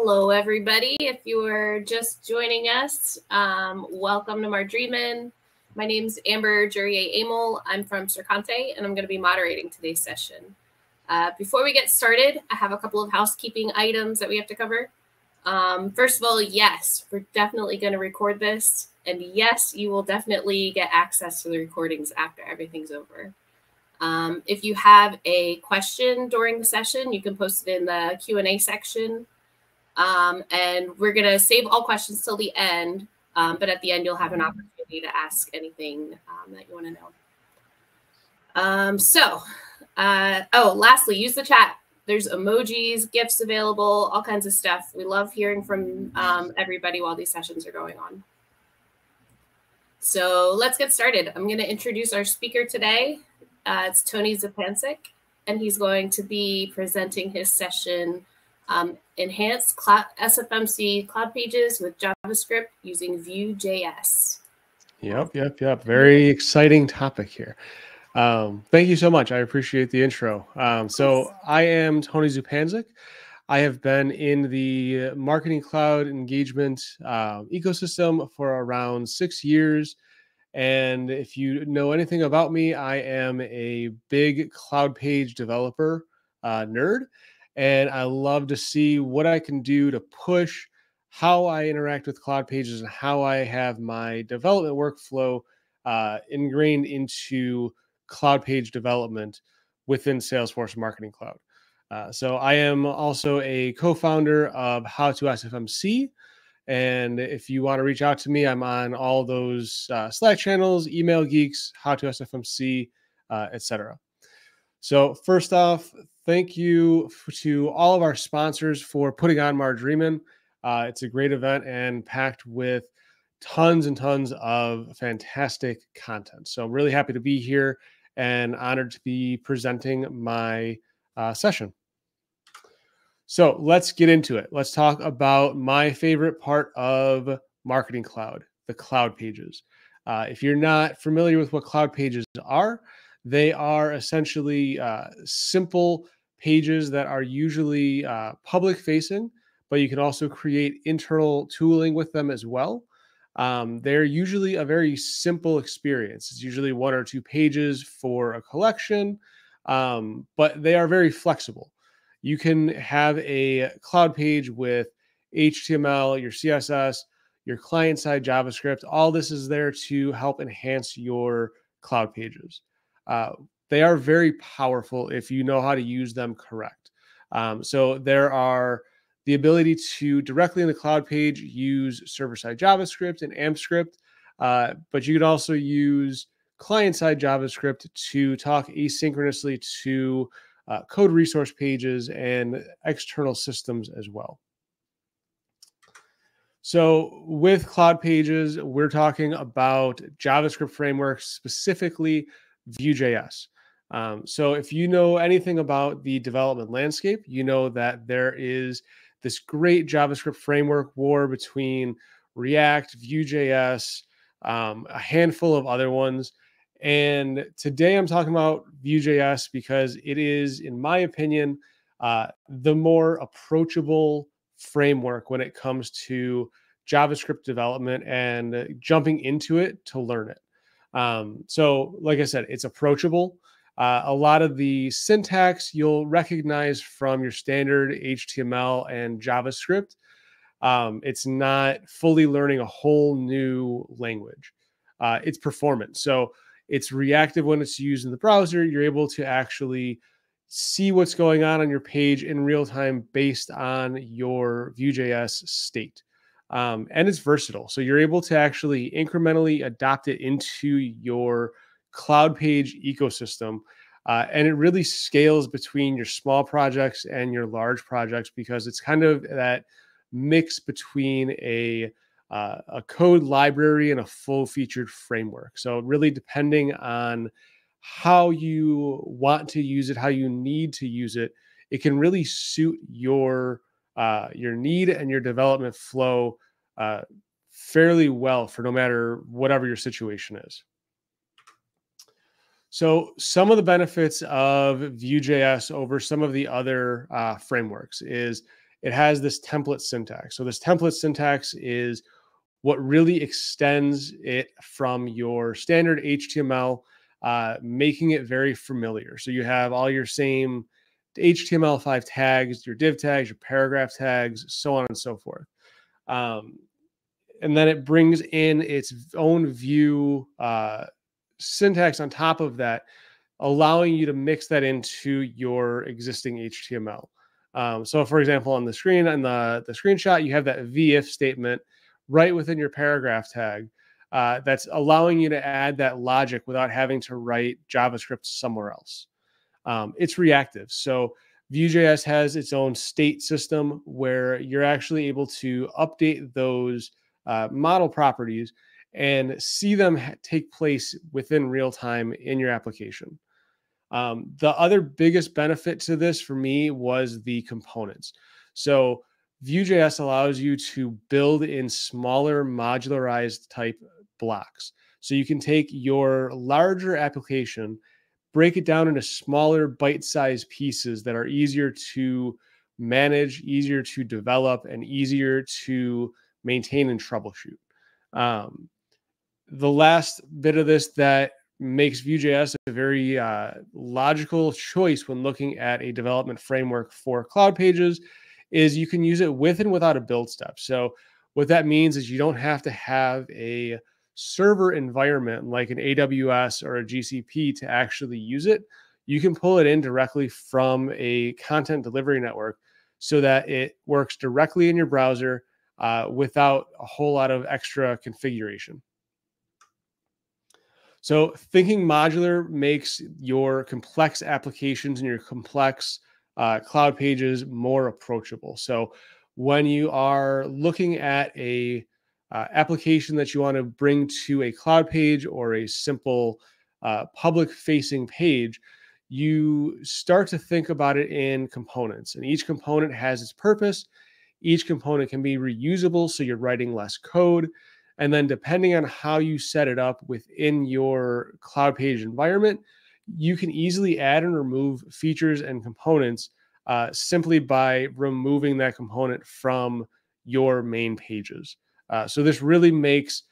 Hello, everybody. If you are just joining us, welcome to Mardreamin. My name is Amber Jurier-Amel. I'm from Sercante, and I'm going to be moderating today's session. Before we get started, I have a couple of housekeeping items that we have to cover. First of all, yes, we're definitely going to record this. And yes, you will definitely get access to the recordings after everything's over. If you have a question during the session, you can post it in the Q&A section. And we're going to save all questions till the end. But at the end, you'll have an opportunity to ask anything that you want to know. Lastly, use the chat. There's emojis, GIFs available, all kinds of stuff. We love hearing from everybody while these sessions are going on. So let's get started. I'm going to introduce our speaker today. It's Tony Zupancic, and he's going to be presenting his session, Enhanced SFMC CloudPages with JavaScript using Vue.JS. Yep. Very exciting topic here. Thank you so much. I appreciate the intro. So I am Tony Zupancic. I have been in the marketing cloud engagement ecosystem for around 6 years. And if you know anything about me, I am a big CloudPage developer nerd. And I love to see what I can do to push how I interact with CloudPages and how I have my development workflow ingrained into CloudPage development within Salesforce Marketing Cloud. So I am also a co-founder of How to SFMC. And if you want to reach out to me, I'm on all those Slack channels, Email Geeks, How to SFMC, etc. So first off, thank you to all of our sponsors for putting on Mardreamin. It's a great event and packed with tons and tons of fantastic content. So I'm really happy to be here and honored to be presenting my session. So let's get into it. Let's talk about my favorite part of Marketing Cloud, the CloudPages. If you're not familiar with what CloudPages are, they are essentially simple pages that are usually public-facing, but you can also create internal tooling with them as well. They're usually a very simple experience. It's usually 1 or 2 pages for a collection, but they are very flexible. You can have a cloud page with HTML, your CSS, your client-side JavaScript. All this is there to help enhance your cloud pages. They are very powerful if you know how to use them correct. So there are the ability to directly in the cloud page use server-side JavaScript and AMP script, but you can also use client-side JavaScript to talk asynchronously to code resource pages and external systems as well. So with CloudPages, we're talking about JavaScript frameworks, specifically Vue.js. So if you know anything about the development landscape, you know that there is this great JavaScript framework war between React, Vue.js, a handful of other ones. And today I'm talking about Vue.js because it is, in my opinion, the more approachable framework when it comes to JavaScript development and jumping into it to learn it. So like I said, it's approachable. A lot of the syntax you'll recognize from your standard HTML and JavaScript. It's not fully learning a whole new language. It's performant. So it's reactive when it's used in the browser. You're able to actually see what's going on your page in real time based on your Vue.js state. And it's versatile. So you're able to actually incrementally adopt it into your CloudPage ecosystem. And it really scales between your small projects and your large projects because it's kind of that mix between a code library and a full-featured framework. So really depending on how you want to use it, how you need to use it, it can really suit your need and your development flow fairly well for no matter whatever your situation is. So some of the benefits of Vue.js over some of the other frameworks is it has this template syntax. So this template syntax is what really extends it from your standard HTML, making it very familiar. So you have all your same HTML5 tags, your div tags, your paragraph tags, so on and so forth. And then it brings in its own Vue syntax on top of that, allowing you to mix that into your existing HTML. So for example, on the screen, on the screenshot, you have that VIF statement right within your paragraph tag. That's allowing you to add that logic without having to write JavaScript somewhere else. It's reactive. So Vue.js has its own state system where you're actually able to update those model properties and see them take place within real time in your application. The other biggest benefit to this for me was the components. So Vue.js allows you to build in smaller modularized type blocks. So you can take your larger application, break it down into smaller bite-sized pieces that are easier to manage, easier to develop, and easier to maintain and troubleshoot. The last bit of this that makes Vue.js a very logical choice when looking at a development framework for CloudPages is you can use it with and without a build step. So what that means is you don't have to have a server environment like an AWS or a GCP to actually use it. You can pull it in directly from a content delivery network so that it works directly in your browser without a whole lot of extra configuration. So thinking modular makes your complex applications and your complex cloud pages more approachable. So when you are looking at a application that you want to bring to a cloud page or a simple public facing page, you start to think about it in components, and each component has its purpose. Each component can be reusable, so you're writing less code. And then depending on how you set it up within your cloud page environment, you can easily add and remove features and components simply by removing that component from your main pages. So this really makes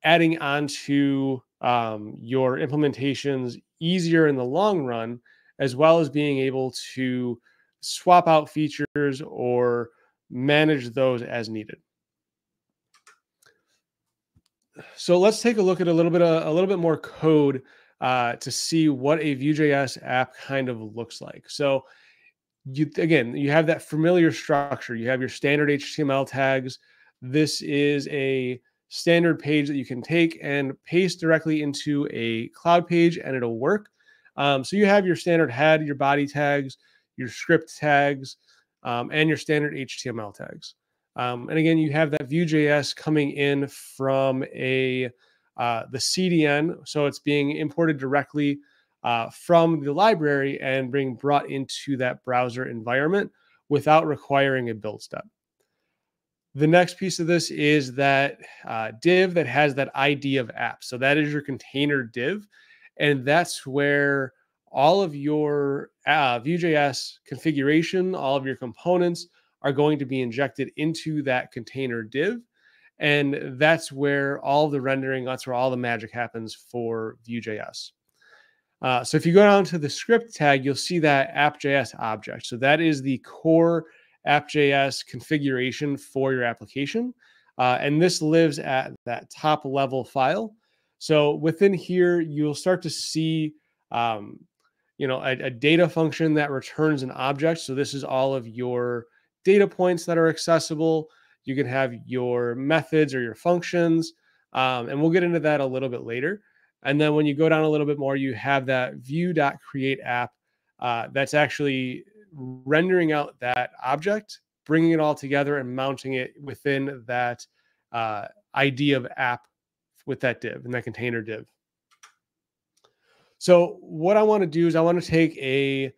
adding onto your implementations easier in the long run, as well as being able to swap out features or manage those as needed. So let's take a look at a little bit more code to see what a Vue.js app kind of looks like. So you have that familiar structure. You have your standard HTML tags. This is a standard page that you can take and paste directly into a cloud page, and it'll work. So you have your standard head, your body tags, your script tags, and your standard HTML tags. And again, you have that Vue.js coming in from the CDN, so it's being imported directly from the library and being brought into that browser environment without requiring a build step. The next piece of this is that div that has that ID of app. So that is your container div, and that's where all of your Vue.js configuration, all of your components are going to be injected into that container div. And that's where all the rendering, that's where all the magic happens for Vue.js. So if you go down to the script tag, you'll see that app.js object. So that is the core app.js configuration for your application. And this lives at that top level file. So within here, you'll start to see a data function that returns an object. So this is all of your data points that are accessible. You can have your methods or your functions, and we'll get into that a little bit later. And then when you go down a little bit more, you have that Vue.createApp that's actually rendering out that object, bringing it all together and mounting it within that ID of app with that div and that container div. So what I want to do is I want to take a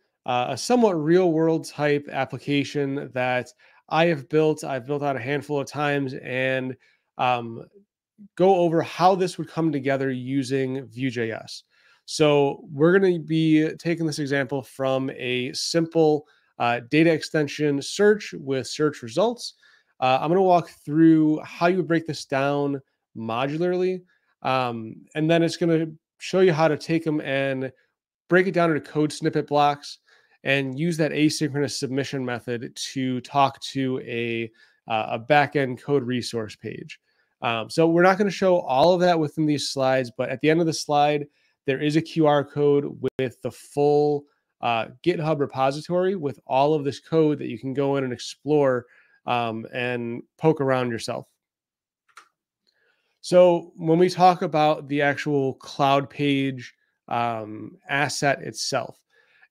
somewhat real world type application that I've built out a handful of times, and go over how this would come together using Vue.js. So we're going to be taking this example from a simple data extension search with search results. I'm going to walk through how you break this down modularly. And then it's going to show you how to take them and break it down into code snippet blocks and use that asynchronous submission method to talk to a backend code resource page. So we're not going to show all of that within these slides, but at the end of the slide, there is a QR code with the full GitHub repository with all of this code that you can go in and explore and poke around yourself. So when we talk about the actual CloudPage asset itself,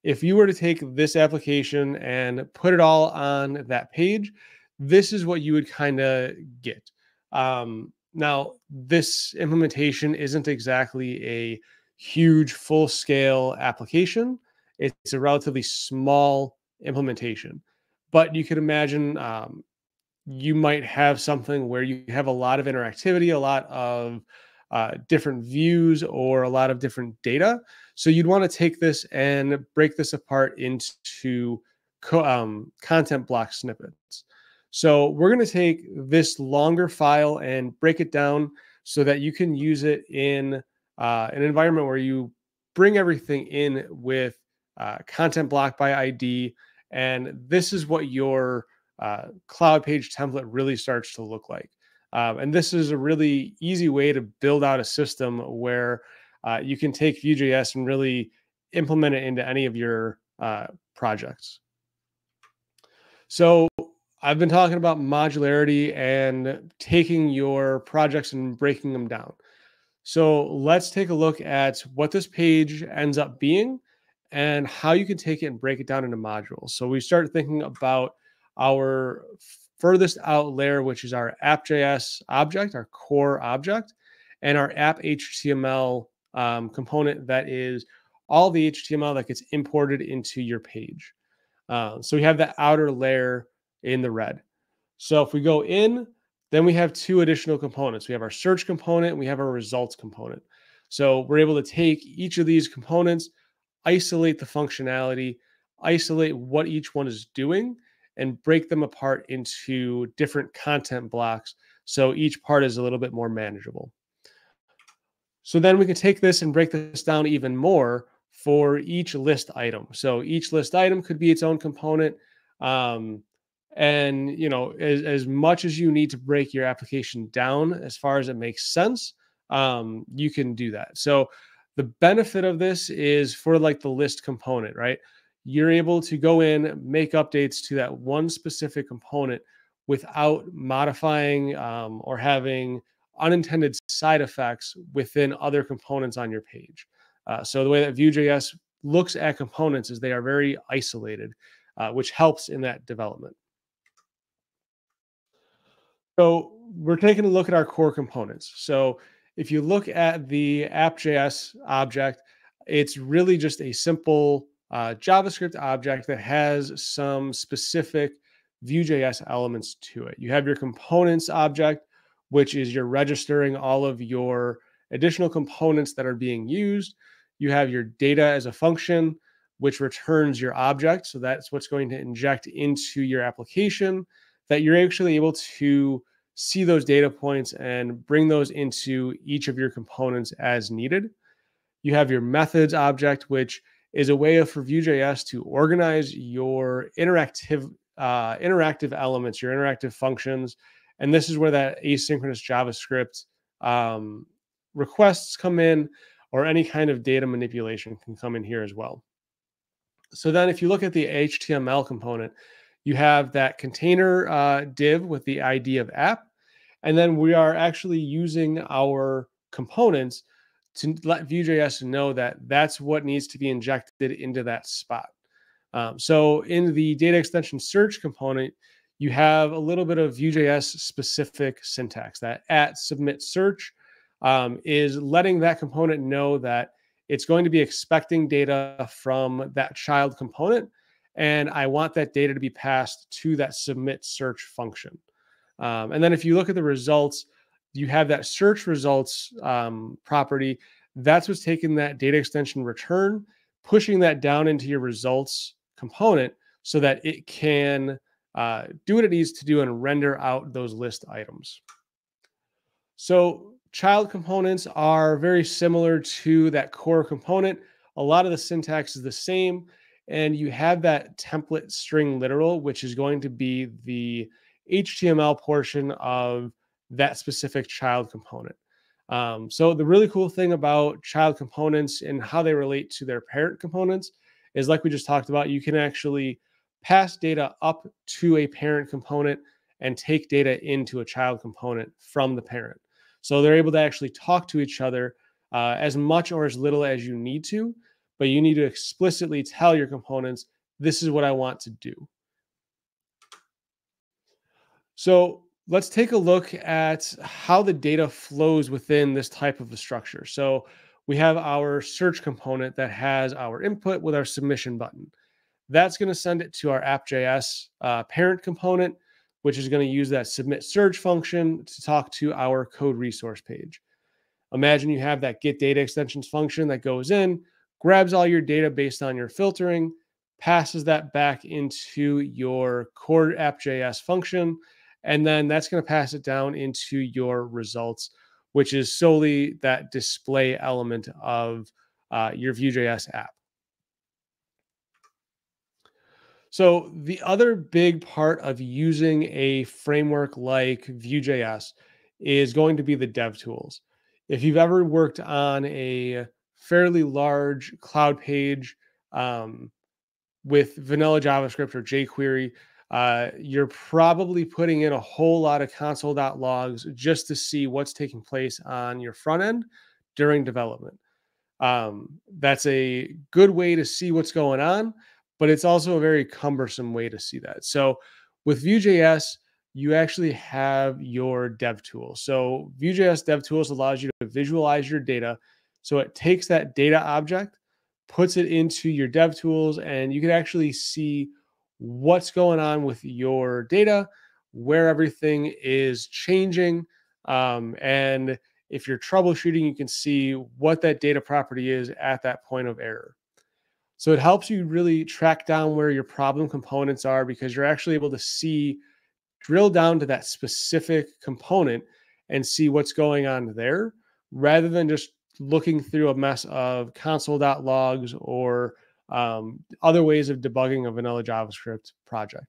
if you were to take this application and put it all on that page, this is what you would kind of get. Now, this implementation isn't exactly a huge full-scale application. It's a relatively small implementation, but you could imagine you might have something where you have a lot of interactivity, a lot of different views, or a lot of different data. So you'd want to take this and break this apart into content block snippets. So we're going to take this longer file and break it down so that you can use it in an environment where you bring everything in with content block by ID. And this is what your CloudPage template really starts to look like. And this is a really easy way to build out a system where you can take Vue.js and really implement it into any of your projects. So I've been talking about modularity and taking your projects and breaking them down. So let's take a look at what this page ends up being and how you can take it and break it down into modules. So we start thinking about our furthest out layer, which is our app.js object, our core object, and our app HTML component that is all the HTML that gets imported into your page. So we have that outer layer in the red. So if we go in, then we have two additional components. We have our search component, and we have our results component. So we're able to take each of these components, isolate the functionality, isolate what each one is doing, and break them apart into different content blocks. So each part is a little bit more manageable. So then we can take this and break this down even more for each list item. So each list item could be its own component. And as much as you need to break your application down as far as it makes sense, you can do that. So the benefit of this is for like the list component, right? You're able to go in, make updates to that one specific component without modifying or having unintended side effects within other components on your page. So the way that Vue.js looks at components is they are very isolated, which helps in that development. So we're taking a look at our core components. So if you look at the app.js object, it's really just a simple JavaScript object that has some specific Vue.js elements to it. You have your components object, which is you're registering all of your additional components that are being used. You have your data as a function, which returns your object. So that's what's going to inject into your application, that you're actually able to see those data points and bring those into each of your components as needed. You have your methods object, which is a way for Vue.js to organize your interactive elements, your interactive functions. And this is where that asynchronous JavaScript requests come in, or any kind of data manipulation can come in here as well. So then if you look at the HTML component, you have that container div with the ID of app. And then we are actually using our components to let Vue.js know that that's what needs to be injected into that spot. So in the data extension search component, you have a little bit of Vue.js specific syntax. That at submit search is letting that component know that it's going to be expecting data from that child component, and I want that data to be passed to that submit search function. And then if you look at the results, you have that search results property. That's what's taking that data extension return, pushing that down into your results component so that it can do what it needs to do and render out those list items. So child components are very similar to that core component. A lot of the syntax is the same, and you have that template string literal, which is going to be the HTML portion of that specific child component. So the really cool thing about child components and how they relate to their parent components is, like we just talked about, you can actually pass data up to a parent component and take data into a child component from the parent. So they're able to actually talk to each other as much or as little as you need to, but you need to explicitly tell your components, this is what I want to do. So let's take a look at how the data flows within this type of a structure. So we have our search component that has our input with our submission button. That's going to send it to our app.js parent component, which is going to use that submit search function to talk to our code resource page. Imagine you have that get data extensions function that goes in, grabs all your data based on your filtering, passes that back into your core app.js function, and then that's going to pass it down into your results, which is solely that display element of your Vue.js app. So the other big part of using a framework like Vue.js is going to be the DevTools. If you've ever worked on a fairly large cloud page with vanilla JavaScript or jQuery, you're probably putting in a whole lot of console.logs just to see what's taking place on your front end during development. That's a good way to see what's going on, but it's also a very cumbersome way to see that. So with Vue.js, you actually have your DevTools. So Vue.js DevTools allows you to visualize your data. So it takes that data object, puts it into your DevTools, and you can actually see what's going on with your data, where everything is changing, and if you're troubleshooting, you can see what that data property is at that point of error. So it helps you really track down where your problem components are, because you're actually able to drill down to that specific component and see what's going on there, rather than just looking through a mess of console.logs or other ways of debugging a vanilla JavaScript project.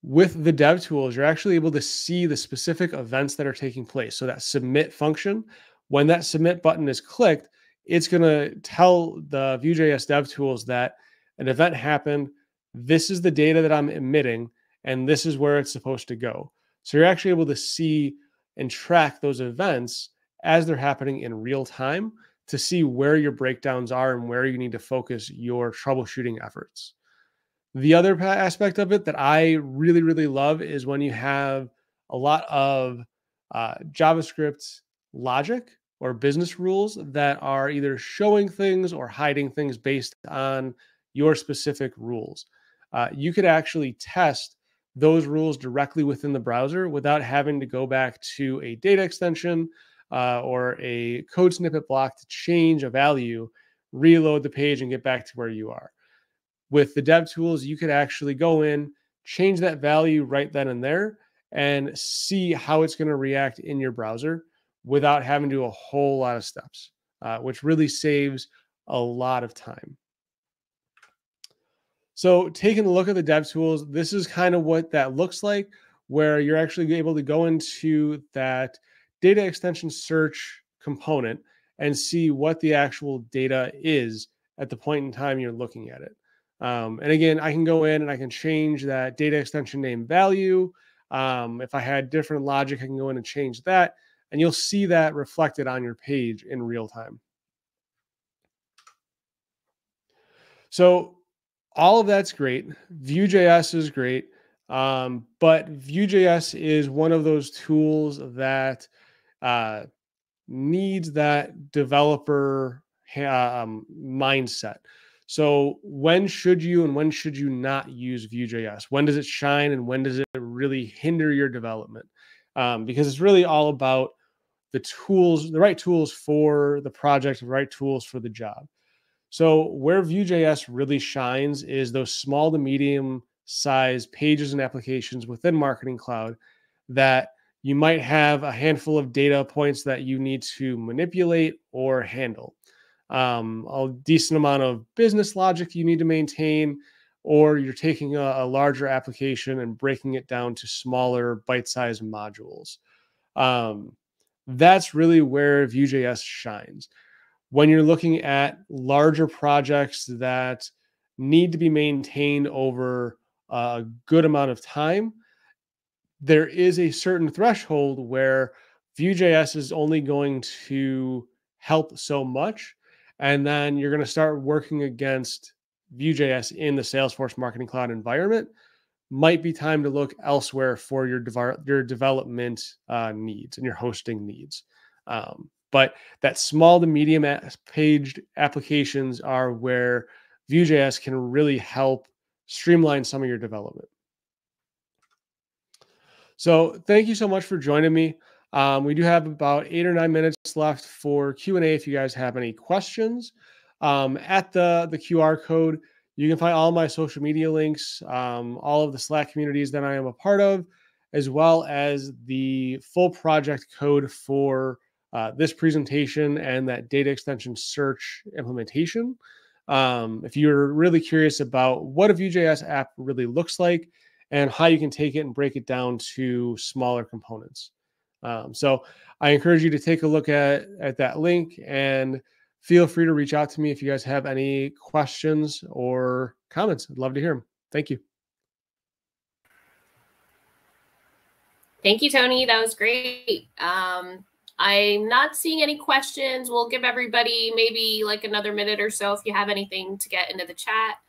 With the dev tools, you're actually able to see the specific events that are taking place. So that submit function, when that submit button is clicked, it's going to tell the Vue.js DevTools that an event happened. This is the data that I'm emitting, and this is where it's supposed to go. So you're actually able to see and track those events as they're happening in real time to see where your breakdowns are and where you need to focus your troubleshooting efforts. The other aspect of it that I really, really love is when you have a lot of JavaScript logic or business rules that are either showing things or hiding things based on your specific rules. You could actually test those rules directly within the browser without having to go back to a data extension or a code snippet block to change a value, reload the page, and get back to where you are. With the dev tools, you could actually go in, change that value right then and there, and see how it's going to react in your browser without having to do a whole lot of steps, which really saves a lot of time. So taking a look at the dev tools, this is kind of what that looks like, where you're actually able to go into that data extension search component and see what the actual data is at the point in time you're looking at it. And again, I can go in and I can change that data extension name value. If I had different logic, I can go in and change that, and you'll see that reflected on your page in real time. So all of that's great. Vue.js is great. But Vue.js is one of those tools that needs that developer mindset. So when should you and when should you not use Vue.js? When does it shine and when does it really hinder your development? Because it's really all about the tools, the right tools for the project, the right tools for the job. So where Vue.js really shines is those small to medium size pages and applications within Marketing Cloud that you might have a handful of data points that you need to manipulate or handle. A decent amount of business logic you need to maintain, or you're taking a larger application and breaking it down to smaller bite-sized modules. Um, that's really where Vue.js shines. When you're looking at larger projects that need to be maintained over a good amount of time, there is a certain threshold where Vue.js is only going to help so much. And then you're going to start working against Vue.js in the Salesforce Marketing Cloud environment. Might be time to look elsewhere for your development needs and your hosting needs. But that small to medium paged applications are where Vue.js can really help streamline some of your development. So thank you so much for joining me. We do have about 8 or 9 minutes left for Q&A if you guys have any questions. At the QR code, you can find all my social media links, all of the Slack communities that I am a part of, as well as the full project code for this presentation and that data extension search implementation. If you're really curious about what a Vue.js app really looks like and how you can take it and break it down to smaller components. So I encourage you to take a look at that link, and feel free to reach out to me if you guys have any questions or comments. I'd love to hear them. Thank you. Thank you, Tony. That was great. I'm not seeing any questions. We'll give everybody maybe like another minute or so if you have anything to get into the chat.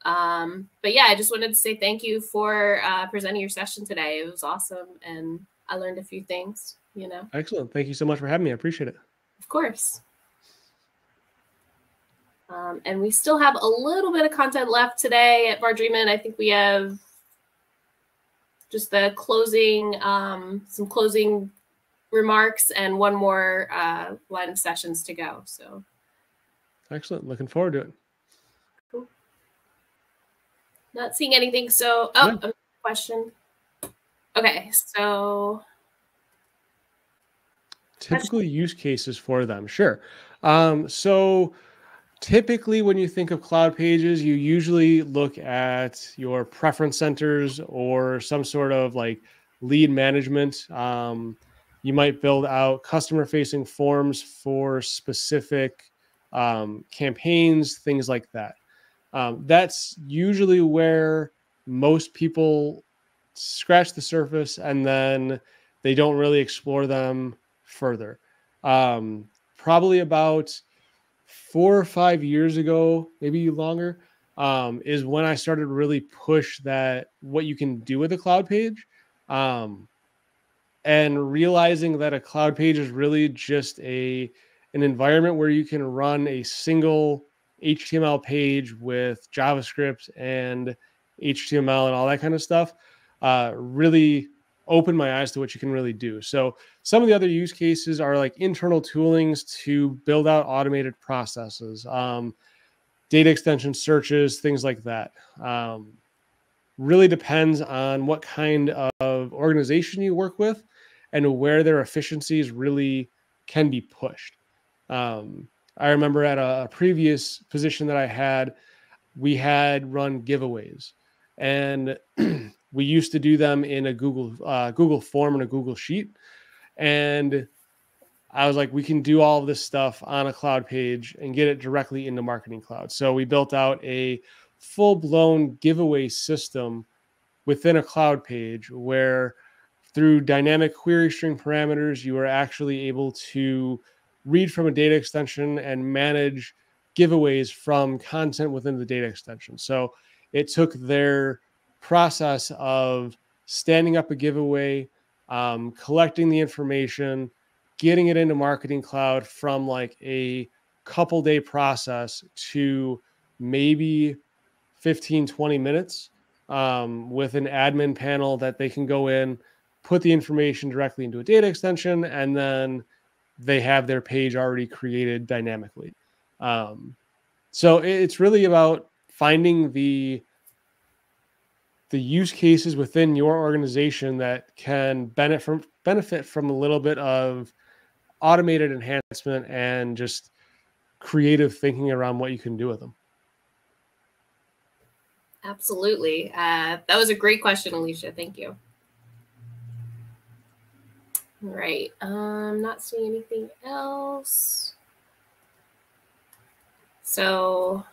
But yeah, I just wanted to say thank you for presenting your session today. It was awesome, and I learned a few things, you know. Excellent. Thank you so much for having me. I appreciate it. Of course. And we still have a little bit of content left today at Vardreamin. I think we have just the closing, some closing remarks and one more line of sessions to go. So excellent. Looking forward to it. Cool. Not seeing anything. So, a question. Okay, so typical use cases for them. Sure. So typically when you think of CloudPages, you usually look at your preference centers or some sort of like lead management. You might build out customer-facing forms for specific campaigns, things like that. That's usually where most people scratch the surface and then they don't really explore them further. Probably about 4 or 5 years ago, maybe longer, is when I started to really push that what you can do with a cloud page, and realizing that a cloud page is really just an environment where you can run a single HTML page with JavaScript and HTML and all that kind of stuff. Really opened my eyes to what you can really do. So some of the other use cases are like internal toolings to build out automated processes, data extension searches, things like that. Really depends on what kind of organization you work with and where their efficiencies really can be pushed. I remember at a previous position that I had, we had run giveaways, and we used to do them in a Google form and a Google sheet. And I was like, we can do all of this stuff on a cloud page and get it directly into Marketing Cloud. So we built out a full-blown giveaway system within a cloud page where through dynamic query string parameters, you are actually able to read from a data extension and manage giveaways from content within the data extension. So it took their process of standing up a giveaway, collecting the information, getting it into Marketing Cloud from like a couple day process to maybe 15, 20 minutes with an admin panel that they can go in, put the information directly into a data extension, and then they have their page already created dynamically. So it's really about finding the use cases within your organization that can benefit from a little bit of automated enhancement and just creative thinking around what you can do with them. Absolutely. That was a great question, Alicia. Thank you. All right. Not seeing anything else. So,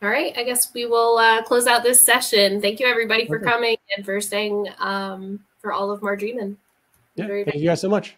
all right. I guess we will close out this session. Thank you, everybody, for coming and for staying for all of Mar Dreamin'. Yeah, thank you guys so much.